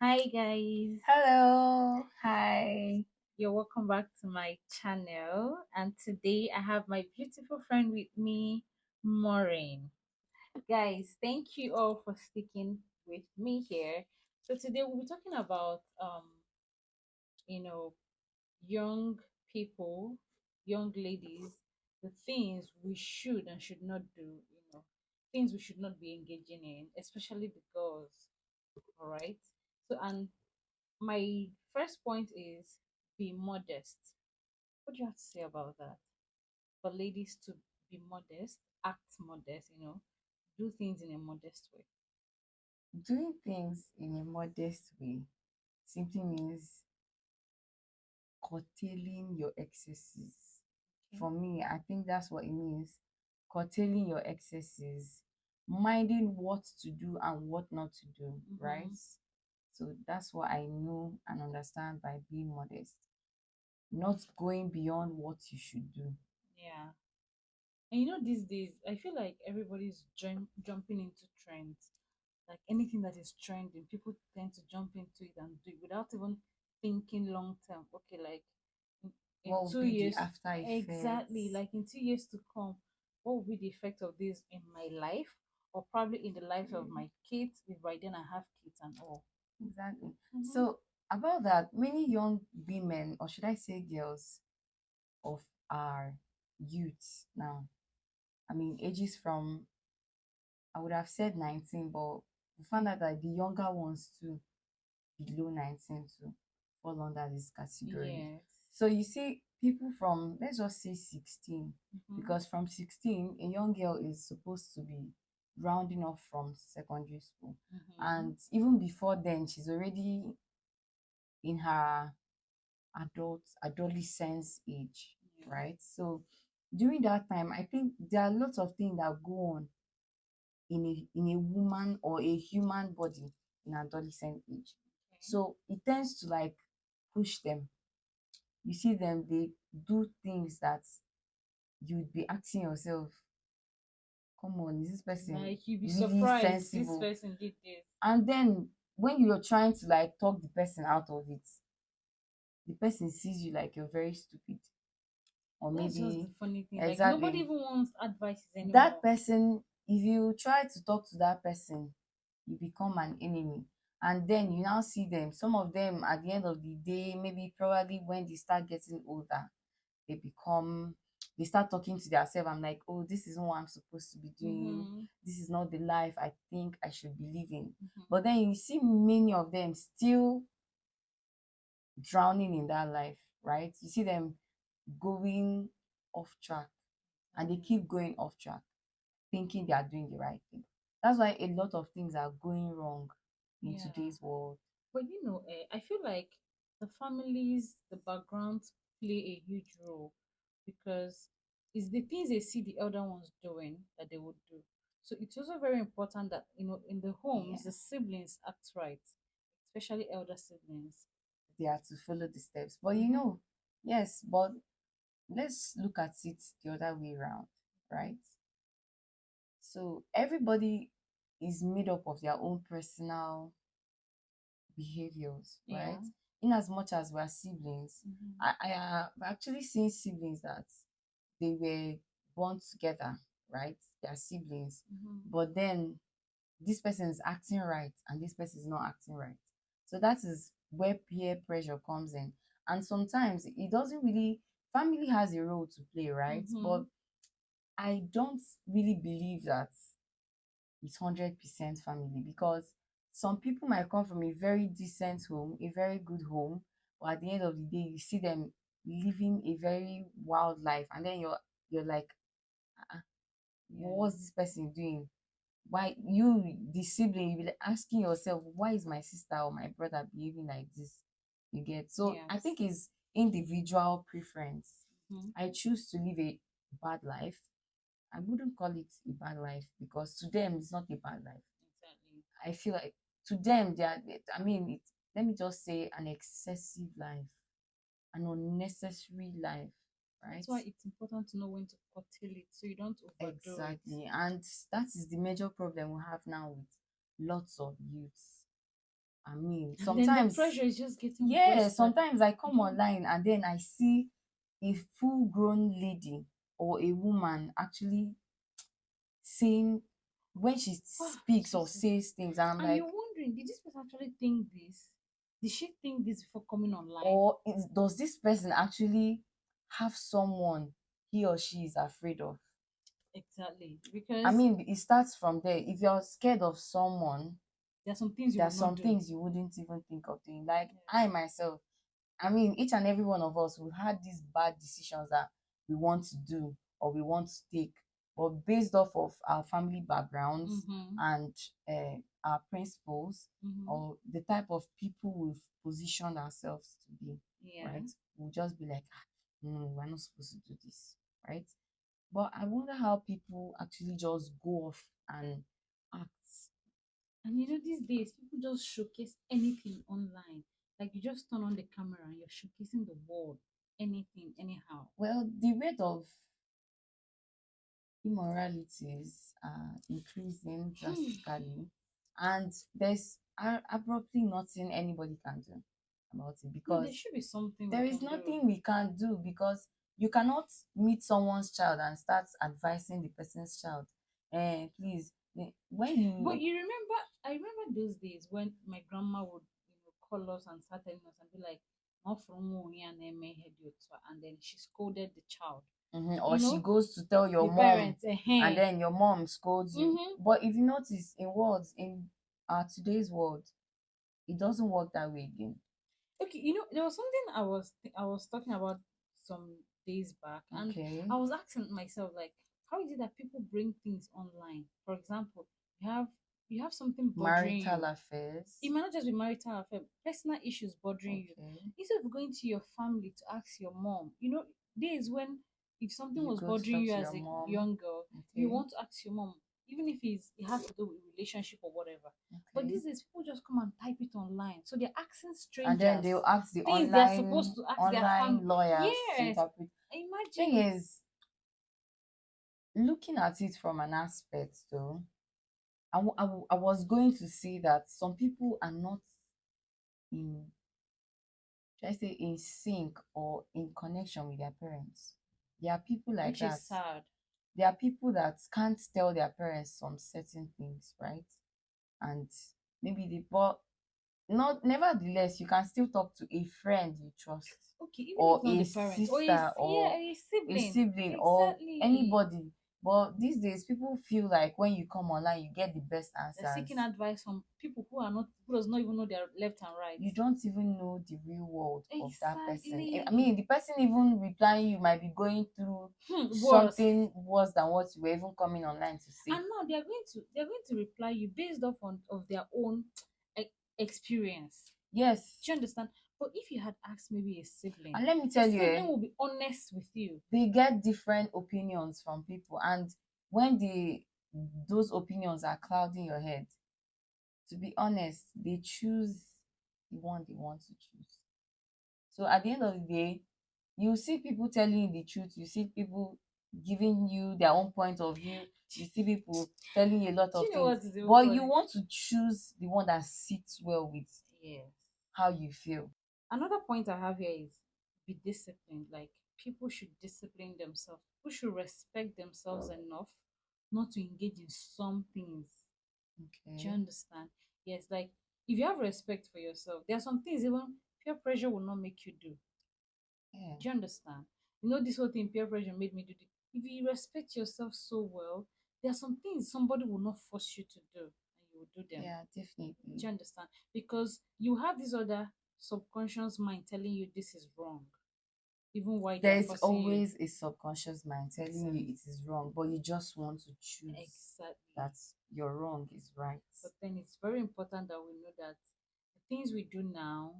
Hi guys, Hello. Hi. you're welcome back to my channel. And today I have my beautiful friend with me, Maureen. Guys, thank you all for sticking with me here. So today we'll be talking about you know, young people, young ladies, the things we should and should not do, things we should not be engaging in, especially the girls. All right. So and my first point is be modest. What do you have to say about that? For ladies to be modest, act modest, do things in a modest way. Doing things in a modest way simply means curtailing your excesses. Okay. For me, I think that's what it means. Curtailing your excesses, minding what to do and what not to do, right? Mm-hmm. So that's what I know and understand by being modest. Not going beyond what you should do. Yeah. And these days, I feel like everybody's jumping into trends. Like anything that is trending, people tend to jump into it and do it without even thinking long term. Okay, like in, in What will two be the years, after exactly, effects? like in 2 years to come, what will be the effect of this in my life or probably in the lives of my kids if by then I have kids and all. Exactly. Mm-hmm. So about that, many young women, or should I say girls, of our youth now. I mean, ages from I would have said 19, but we found out that the younger ones too, below 19 too, fall under this category. Yes. So you see people from let's just say 16, Mm-hmm. because from 16, a young girl is supposed to be rounding off from secondary school. Mm-hmm. And even before then, she's already in her adolescence age, Yeah. right? So during that time, I think there are lots of things that go on in a woman or a human body in adolescent age. Okay. So it tends to like push them. You see them, they do things that you'd be asking yourself, come on, is this person Like you'd be really surprised this sensible? person did this. And then when you're trying to like talk the person out of it, the person sees you like you're very stupid, or That's just maybe the funny thing. Like nobody exactly even wants advices that anymore. person. If you try to talk to that person, you become an enemy. And then you now see them, some of them at the end of the day, maybe probably when they start getting older, they become they start talking to themselves. I'm like, oh, this is what I'm supposed to be doing. Mm-hmm. This is not the life I think I should be living. Mm-hmm. But then you see many of them still drowning in that life, right? You see them going off track, and they keep going off track thinking they are doing the right thing. That's why a lot of things are going wrong in Yeah. today's world. But I feel like the families, the backgrounds play a huge role because it's the things they see the elder ones doing that they would do. So it's also very important that, in the homes, the Yeah, siblings act right, especially elder siblings. they are to follow the steps. But Mm-hmm. yes, but let's look at it the other way around, right? So everybody is made up of their own personal behaviors, Yeah. right? In as much as we're siblings, Mm-hmm. I have actually seen siblings that they were born together, right? They are siblings, Mm-hmm. but then this person is acting right and this person is not acting right. So that is where peer pressure comes in. And sometimes it doesn't really, family has a role to play, right? Mm-hmm. But I don't really believe that it's 100% family, because some people might come from a very decent home, a very good home, but at the end of the day, you see them living a very wild life, and then you're like, "Ah, Yeah. what's this person doing? Why you, the sibling, you be like asking yourself, why is my sister or my brother behaving like this? You get, so I Yes. think it's individual preference. Mm-hmm. I choose to live a bad life. I wouldn't call it a bad life because to them it's not a bad life. Exactly. I feel like to them they are, I mean, it's, let me just say, an excessive life, an unnecessary life, That's right? why it's important to know when to curtail it so you don't overdo it. Exactly. And that is the major problem we have now with lots of youths I mean, And then the sometimes, pressure is just getting yeah, worse. sometimes I come Mhm. online and then I see a full grown lady or a woman actually saying, when she Oh, speaks or Jesus. says things, and I'm And like, you're wondering, did this person actually think this? Did she think this before coming online? or does this person actually have someone he or she is afraid of? Exactly. I Because mean, it starts from there. If you're scared of someone, there are some things you there are will not some do. things you wouldn't even think of doing. Like I Yes. myself, I mean, each and every one of us will had these bad decisions that we want to do or we want to take, but based off of our family backgrounds Mm-hmm. and our principles Mm-hmm. or the type of people we've positioned ourselves to be, Yeah. right? We'll just be like, "Ah, no, we're not supposed to do this, right?" But I wonder how people actually just go off and act. And these days people just showcase anything online. Like you just turn on the camera and you're showcasing the world, anything, anyhow. Well, the rate of immoralities are increasing drastically, and there's abruptly nothing anybody can do about it, No, there because should be something we there is can do. nothing we can do, because you cannot meet someone's child and start advising the person's child. Please, when But you you remember, I remember those days when my grandma would, call us and start telling us and be like, "Not from Woni and Eme head you to," and then she scolded the child. mhm, or You she know, goes to tell your the mom, parents, and then your mom scolds you. Mm-hmm. But if you notice, in our today's world, it doesn't work that way again. Okay, there was something I was talking about some days back, and Okay. I was asking myself like, how is it that people bring things online? For example, you have something bothering Marital you. affairs. It might not just be marital affair, personal issues bothering you. Okay. Instead of going to your family to ask your mom, days when if something You was go to bothering talk you to as your a mom. young girl, you Okay. want to ask your mom, even if it has to do with relationship or whatever. But Okay. these days, people just come and type it online. So they're asking And then strangers they'll ask the things they're supposed to ask their family. online lawyers to Yes, interpret. Thing imagine. is, looking at it from an aspect though, I was going to say that some people are not in, should I say, in sync or in connection with their parents. There are people like Which is that. sad. There are people that can't tell their parents some certain things, right? And maybe they, but not, nevertheless, you can still talk to a friend you trust, Okay, even or if not a the parents or sister, or a a sibling. sibling, or Exactly. anybody. But these days people feel like when you come online you get the best They're seeking answers. advice from people who does not even know their left and right. You don't even know the real world of that person. I Exactly. mean, the person even replying you might be going through Worse. something worse than what you were even coming online to say. And now they're going to reply you based off of their own e- experience. Yes. Do you understand? But if you had asked maybe a sibling, And let me the tell you, sibling will be honest with you. they get different opinions from people, and when those opinions are clouding your head, to be honest, they choose the one they want to choose. So at the end of the day, you see people telling you the truth, you see people giving you their own point of view, you see people telling you a lot Do of you know things, what is even but you funny? want to choose the one that sits well with Yes. how you feel. Another point I have here is be disciplined. Like people should discipline themselves. People should respect themselves enough not to engage in some things. Do you Okay. understand? Yes, like if you have respect for yourself, there are some things even peer pressure will not make you do. Yeah. Do you understand? This whole thing, peer pressure made me do this. If you respect yourself so well, there are some things somebody will not force you to do, and you will do them. Yeah, Do definitely. you understand? Because you have this other subconscious mind telling you this is wrong, even while they are There's forcing you. always a subconscious mind telling you Exactly. it is wrong, but you just want to choose Exactly. that your wrong is right. But then it's very important that we know that the things we do now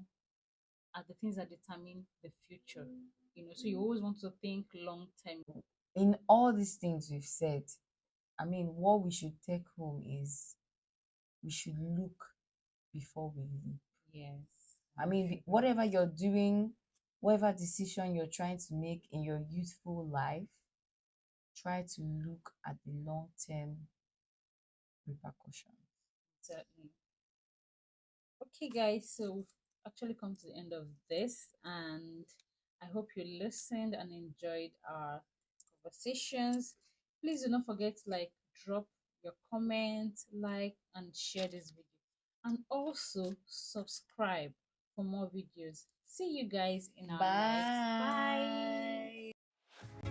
are the things that determine the future. So you always want to think long term. In all these things we've said, I mean, what we should take home is we should look before we leap. Yes. I mean, whatever you're doing, whatever decision you're trying to make in your youthful life, try to look at the long term repercussions. Exactly. Okay, guys, so we've actually come to the end of this, and I hope you listened and enjoyed our conversations. Please do not forget to like drop your comments, like, and share this video, and also subscribe for more videos. See you guys in our next. Bye. Bye.